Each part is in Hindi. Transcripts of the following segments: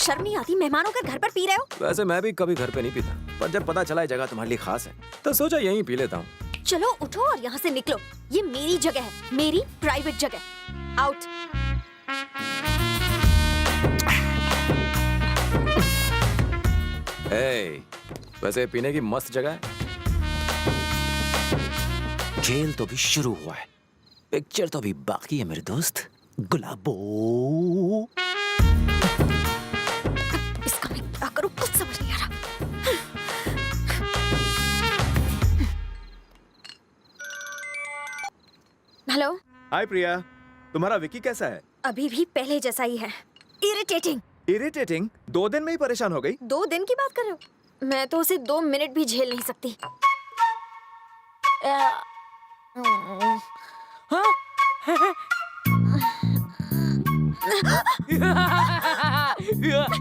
शर्म नहीं आती? मेहमानों के घर पर पी रहे हो? वैसे मैं भी कभी घर पे नहीं पीता, पर जब पता चला ये जगह तुम्हारे लिए खास है तो सोचा यहीं पी लेता हूँ। चलो उठो और यहाँ से निकलो। ये मेरी जगह है, मेरी प्राइवेट जगह। आउट। वैसे पीने की मस्त जगह है। खेल तो भी शुरू हुआ है, पिक्चर तो भी बाकी है मेरे दोस्त गुलाबो। इसका मैं क्या करूं कुछ समझ नहीं आ रहा। हेलो। हाय प्रिया, तुम्हारा विकी कैसा है? अभी भी पहले जैसा ही है, इरिटेटिंग। इरिटेटिंग? 2 दिन में ही परेशान हो गई? 2 दिन की बात कर रहे हो? मैं तो उसे 2 मिनट भी झेल नहीं सकती।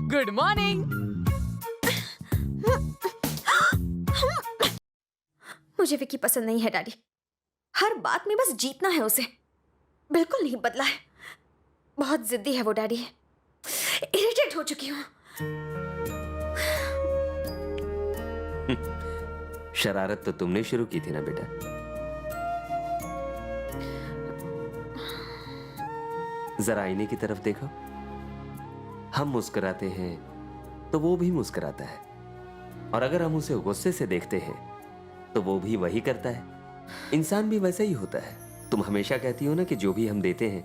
Good morning. मुझे विकी पसंद नहीं है डैडी। हर बात में बस जीतना है उसे। बिल्कुल नहीं बदला है। बहुत जिद्दी है वो डैडी। इरिटेट हो चुकी हूँ। शरारत तो तुमने शुरू की थी ना बेटा। जरा आईने की तरफ देखो। हम मुस्कुराते हैं तो वो भी मुस्कुराता है, और अगर हम उसे गुस्से से देखते हैं तो वो भी वही करता है। इंसान भी वैसा ही होता है। तुम हमेशा कहती हो ना कि जो भी हम देते हैं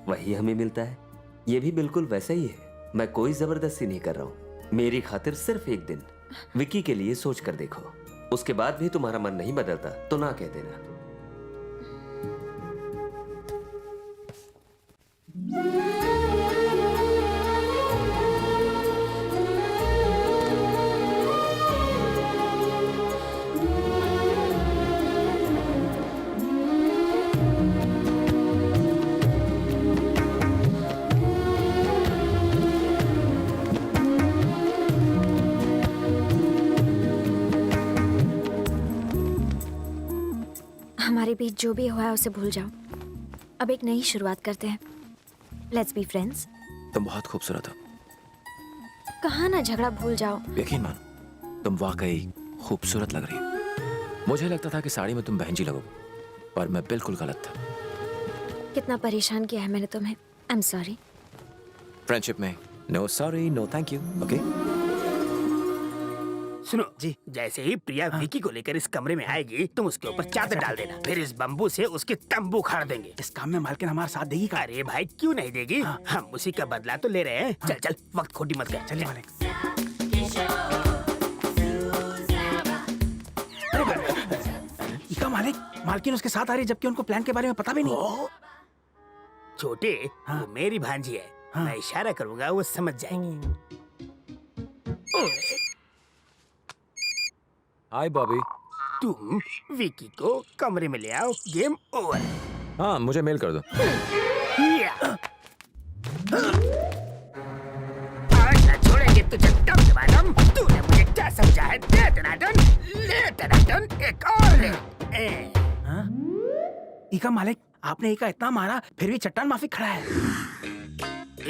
वही हमें मिलता है। ये भी बिल्कुल वैसा ही है। मैं कोई जबरदस्ती नहीं कर रहा हूं। मेरी खातिर सिर्फ एक दिन विकी के लिए सोच कर देखो। उसके बाद भी तुम्हारा मन नहीं बदलता तो ना कह देना। हमारे बीच जो भी हुआ है उसे भूल जाओ। अब एक नई शुरुआत करते हैं। Let's be friends. तुम बहुत खूबसूरत हो। कहाँ ना झगड़ा भूल जाओ। यकीन मानो, तुम वाकई खूबसूरत लग रही हो। मुझे लगता था कि साड़ी में तुम बहन जी लगो, पर मैं बिल्कुल गलत था। कितना परेशान किया है मैंने तुम्हें। I am sorry. फ्रेंडशिप में no sorry no thank you. Okay सुनो जी, जैसे ही प्रिया विकी को लेकर इस कमरे में आएगी तुम उसके ऊपर चादर डाल देना। फिर इस बम्बू से उसके तंबू उखाड़ देंगे। इस काम में मालकिन हमारा साथ देगी का? अरे भाई क्यों नहीं देगी? हम उसी का बदला तो ले रहे हैं। चल चल, वक्त खोटी मत कर। चलिए मालिक। इका मालिक, मालकिन उसके साथ आ रही जबकि उनको प्लान के बारे में पता भी नहीं। छोटे, वो मेरी भांजी है। मैं इशारा करूंगा वो समझ जाएंगी। हाय बॉबी। तुम विकी को कमरे में ले आओ। Game over. हाँ, मुझे मेल कर दो। आज ना छोड़ेंगे तुझे टम टमाटम। तूने मुझे क्या समझा है? दे टनाटन, ले टनाटन, एक और ले। इका मालिक, आपने इका इतना मारा फिर भी चट्टान माफी खड़ा है।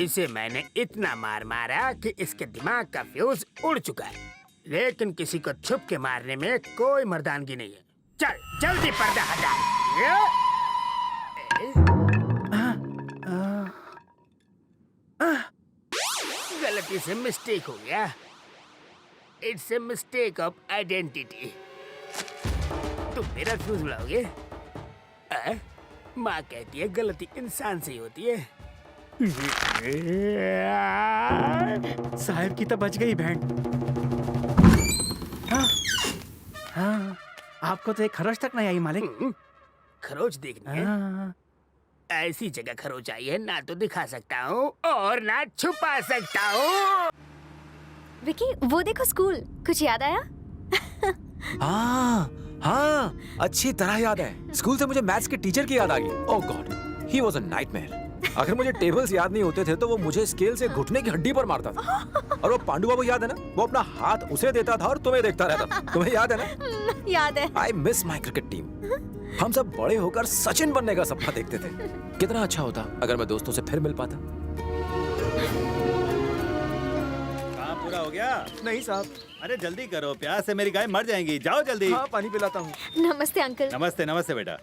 इसे मैंने इतना मार मारा कि इसके दिमाग का फ्यूज उड़ चुका है, लेकिन किसी को छुप के मारने में कोई मर्दानगी नहीं है। चल जल्दी पर्दा हटा। गलती से मिस्टेक हो गया। It's a mistake of identity. तुम मेरा फ्यूज उड़ाओगे? माँ कहती है गलती इंसान से ही होती है। साहब की तो बच गई बहन। हाँ, आपको तो एक खरोच तक नहीं आई मालिक। खरोच देखनी है? ऐसी जगह खरोच आई है ना तो दिखा सकता हूँ और ना छुपा सकता हूँ। विकी वो देखो स्कूल। कुछ याद आया? हाँ हाँ, अच्छी तरह याद है। स्कूल से मुझे मैथ्स के टीचर की याद आ गई। Oh god, he was a nightmare. अगर मुझे टेबल्स याद नहीं होते थे तो वो मुझे स्केल से घुटने की हड्डी पर मारता था। और वो पांडु बाबू याद है ना, वो अपना हाथ उसे देता था और तुम्हें देखता रहता था। तुम्हें याद है ना? याद है। I miss my cricket team. हम सब बड़े होकर सचिन बनने का सपना देखते थे। कितना अच्छा होता अगर मैं दोस्तों से फिर मिल पाता। हो गया? नहीं साहब। अरे जल्दी करो, प्यास से मेरी गाय मर जाएंगी। जाओ जल्दी। हाँ पानी पिलाता हूँ। नमस्ते अंकल। नमस्ते नमस्ते बेटा।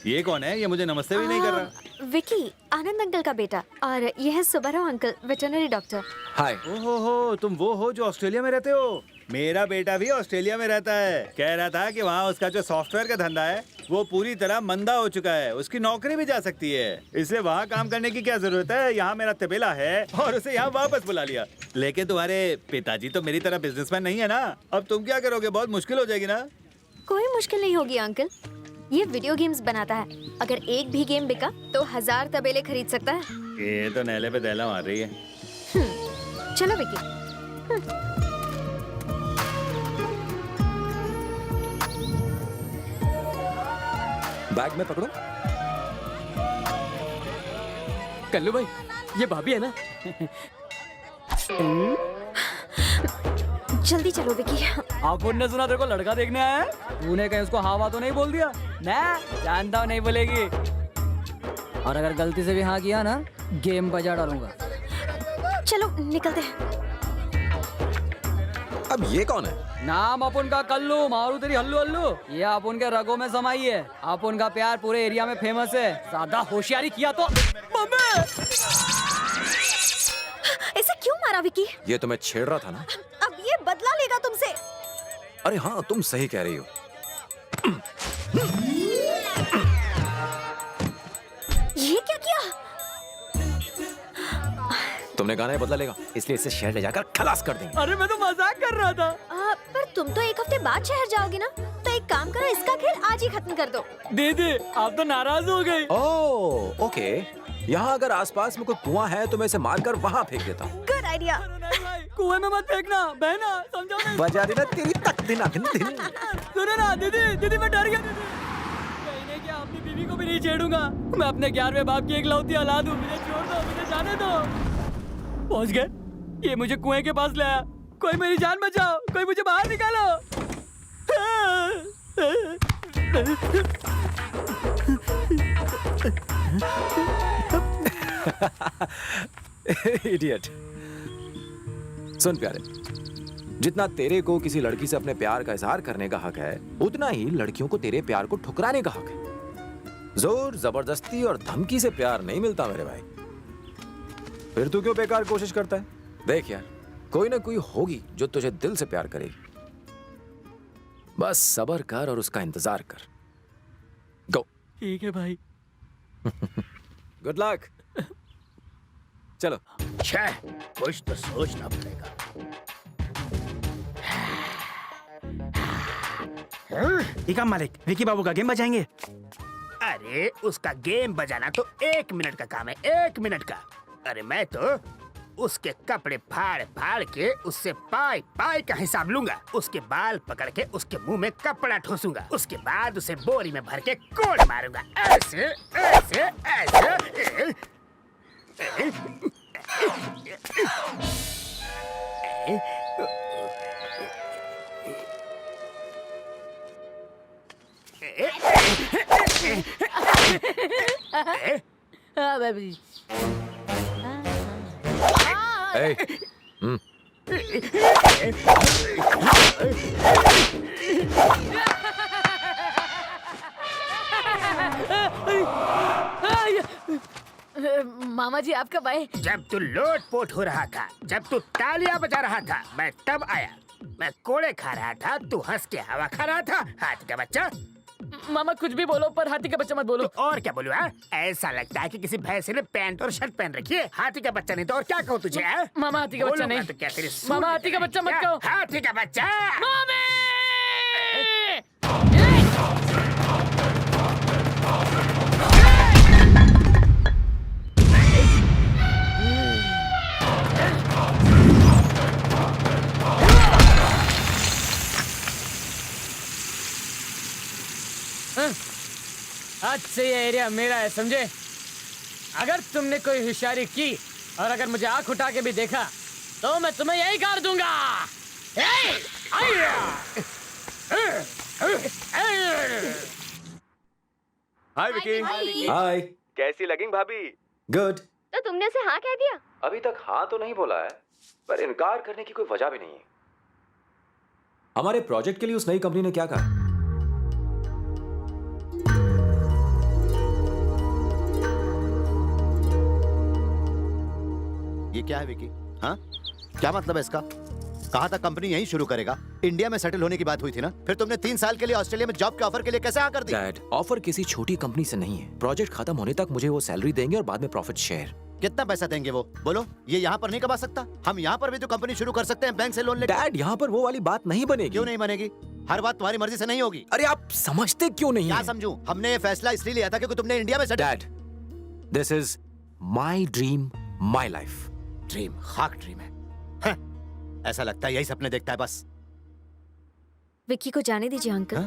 ये कौन है? ये मुझे नमस्ते भी नहीं कर रहा। विकी, आनंद अंकल का बेटा, और ये है सुब्बाराव अंकल, वेटरनरी डॉक्टर। हाय। ओहो हो, तुम वो हो जो ऑस्ट्रेलिया में रहते हो? मेरा बेटा भी ऑस्ट्रेलिया में रहता है। कह रहा था कि वहाँ उसका जो सॉफ्टवेयर का धंधा है वो पूरी तरह मंदा हो चुका है, उसकी नौकरी भी जा सकती है। इसलिए वहाँ काम करने की क्या जरूरत है? यहाँ मेरा तबेला है और उसे यहाँ वापस बुला लिया। लेकिन तुम्हारे पिताजी तो मेरी तरह बिजनेसमैन नहीं है ना। अब तुम क्या करोगे? बहुत मुश्किल हो जाएगी ना। कोई मुश्किल नहीं होगी अंकल, ये वीडियो गेम्स बनाता है। अगर एक भी गेम बिका तो 1000 तबेले खरीद सकता है। ये तो नैले पे दैला मार रही है। चलो विकी। बैग में पकड़ो। कल्लू भाई, ये भाभी है ना? जल्दी चलो विकी। आपुन ने सुना तेरे को लड़का देखने आया है? तूने कहीं उसको हाँ तो नहीं बोल दिया? मैं जानता हूँ नहीं बोलेगी। और अगर गलती से भी हाँ किया ना, गेम बजा डालूंगा। चलो निकलते हैं। अब ये कौन है? नाम अपुन का कल्लू, मारू तेरी हल्लू हल्लू। ये अपुन के रगों में समाई है। अपुन का प्यार पूरे एरिया में फेमस है। ज्यादा होशियारी किया तो ऐसे क्यों मारा विकी? ये तुम्हें छेड़ रहा था ना? अब ये बदला लेगा तुमसे। अरे हाँ, तुम सही कह रही हो। ये क्या किया? तुमने गाना ही बदला लेगा, इसलिए इसे शहर ले जाकर खलास कर देंगे। अरे मैं तो मजाक कर रहा था। पर तुम तो एक हफ्ते बाद शहर जाओगे ना, तो एक काम करो, इसका खेल आज ही खत्म कर दो। दीदी, आप तो नाराज हो गई। ओह, ओके। यहाँ अगर आसपास में कोई कुआं है तो मैं इसे मारकर वहाँ फेंक देता हूँ। Good idea. कुएं में मत फेंकना, बहना, समझो नहीं। बजा देना तेरी तक दिन दिन। सुनो ना दीदी, दीदी मैं डर गया। दीदी कहीं नहीं कि अपनी बीवी को भी नहीं छेड़ूंगा। मैं अपने 11वें बाप की इकलौती औलाद हूँ। मुझे छोड़ दो, मुझे जाने दो। पहुंच गए। ये मुझे कुएं के पास लाया। कोई मेरी जान बचाओ, कोई मुझे बाहर निकालो। इडियट। सुन प्यारे, जितना तेरे को किसी लड़की से अपने प्यार का इजहार करने का हक है, उतना ही लड़कियों को तेरे प्यार को ठुकराने का हक है। जोर, जबरदस्ती और धमकी से प्यार नहीं मिलता मेरे भाई। फिर तू क्यों बेकार कोशिश करता है? देख यार, कोई ना कोई होगी जो तुझे दिल से प्यार करेगी। बस सब्र कर और उसका इंतजार कर। गो। ठीक है भाई। Good luck. चलो। छह, कुछ तो सोचना पड़ेगा। ठीक है मालिक, विकी बाबू का गेम बजाएंगे। अरे उसका गेम बजाना तो 1 मिनट का काम है, 1 मिनट का। अरे मैं तो उसके कपड़े फाड़ फाड़ के उससे पाई पाई का हिसाब लूंगा। उसके बाल पकड़ के उसके मुंह में कपड़ा ठोसूंगा। उसके बाद उसे बोरी में भर के कोड़ मारूंगा। ऐसे ऐसे ऐसे। Hey. मामा जी आप कब आए? जब तू लोट पोट हो रहा था, जब तू तालियां बजा रहा था, मैं तब आया। मैं कोड़े खा रहा था, तू हंस के हवा खा रहा था। हाथी का बच्चा। मामा कुछ भी बोलो पर हाथी का बच्चा मत बोलो। तो और क्या बोलूं? ऐसा लगता है कि किसी भैंसे ने पैंट और शर्ट पहन रखी है। हाथी का बच्चा नहीं तो और क्या कहूँ तुझे? मामा हाथी का बच्चा नहीं। तो क्या तेरी मामा हाथी का बच्चा मत कहो। हाथी का बच्चा। मामी! आज से ये एरिया मेरा है, समझे? अगर तुमने कोई होशियारी की और अगर मुझे आंख उठा के भी देखा तो मैं तुम्हें यही कर दूंगा। हाय विकी। हाय। कैसी लगी भाभी? गुड। तो तुमने उसे हाँ कह दिया? अभी तक हाँ तो नहीं बोला है, पर इनकार करने की कोई वजह भी नहीं है। हमारे प्रोजेक्ट के लिए उस नई कंपनी ने क्या कहा? ये क्या है विकी? हाँ, क्या मतलब है इसका? कहा था कंपनी यहीं शुरू करेगा, इंडिया में सेटल होने की बात हुई थी ना? फिर तुमने 3 साल के लिए ऑस्ट्रेलिया में जॉब के ऑफर के लिए कैसे हाँ कर दी? डैड, ऑफर किसी छोटी कंपनी से नहीं है। प्रोजेक्ट खत्म होने तक मुझे वो सैलरी देंगे और बाद में प्रॉफिट शेयर। कितना पैसा देंगे वो? बोलो, ये यहाँ पर नहीं कमा सकता? हम यहाँ पर भी तो कंपनी शुरू कर सकते हैं बैंक से लोन लेकर। डैड, यहाँ पर वो वाली बात नहीं बनेगी। क्यों नहीं बनेगी? हर बात तुम्हारी मर्जी से नहीं होगी। अरे आप समझते क्यों नहीं क्या हैं? समझूं? हमने ये फैसला इसलिए लिया था क्योंकि तुमने इंडिया में settle. Dad, this is my dream, my life. Dream, खाक ड्रीम है। हाँ, ऐसा लगता है यही सपने देखता है बस। विक्की को जाने दीजिए अंकल।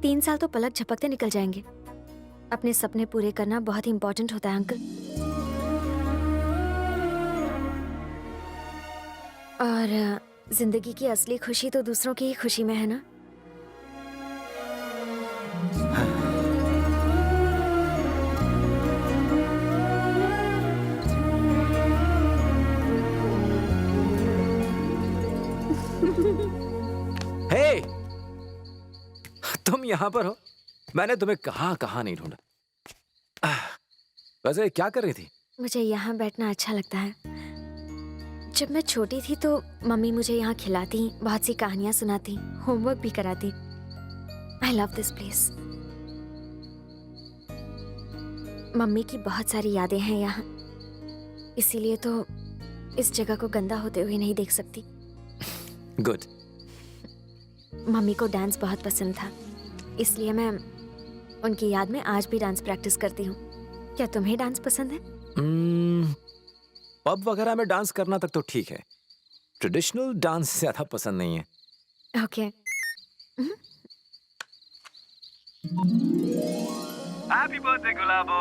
3 साल तो पलक झपकते निकल जाएंगे। अपने सपने पूरे करना बहुत ही इंपॉर्टेंट होता है अंकल। और जिंदगी की असली खुशी तो दूसरों की ही खुशी में है ना। हे, तुम यहाँ पर हो? मैंने तुम्हें कहाँ नहीं ढूंढा। वैसे क्या कर रही थी? मुझे यहाँ बैठना अच्छा लगता है। जब मैं छोटी थी तो मम्मी मुझे यहाँ खिलाती, बहुत सी कहानियां सुनाती, होमवर्क भी कराती। I love this place. Mummy की बहुत सारी यादें हैं यहाँ, इसीलिए तो इस जगह को गंदा होते हुए नहीं देख सकती। गुड। मम्मी को डांस बहुत पसंद था, इसलिए मैं उनकी याद में आज भी डांस प्रैक्टिस करती हूँ। क्या तुम्हें डांस पसंद है? पब वगैरह में डांस करना तक तो ठीक है, ट्रेडिशनल डांस ज्यादा पसंद नहीं है। ओके। हैप्पी बर्थडे गुलाबो।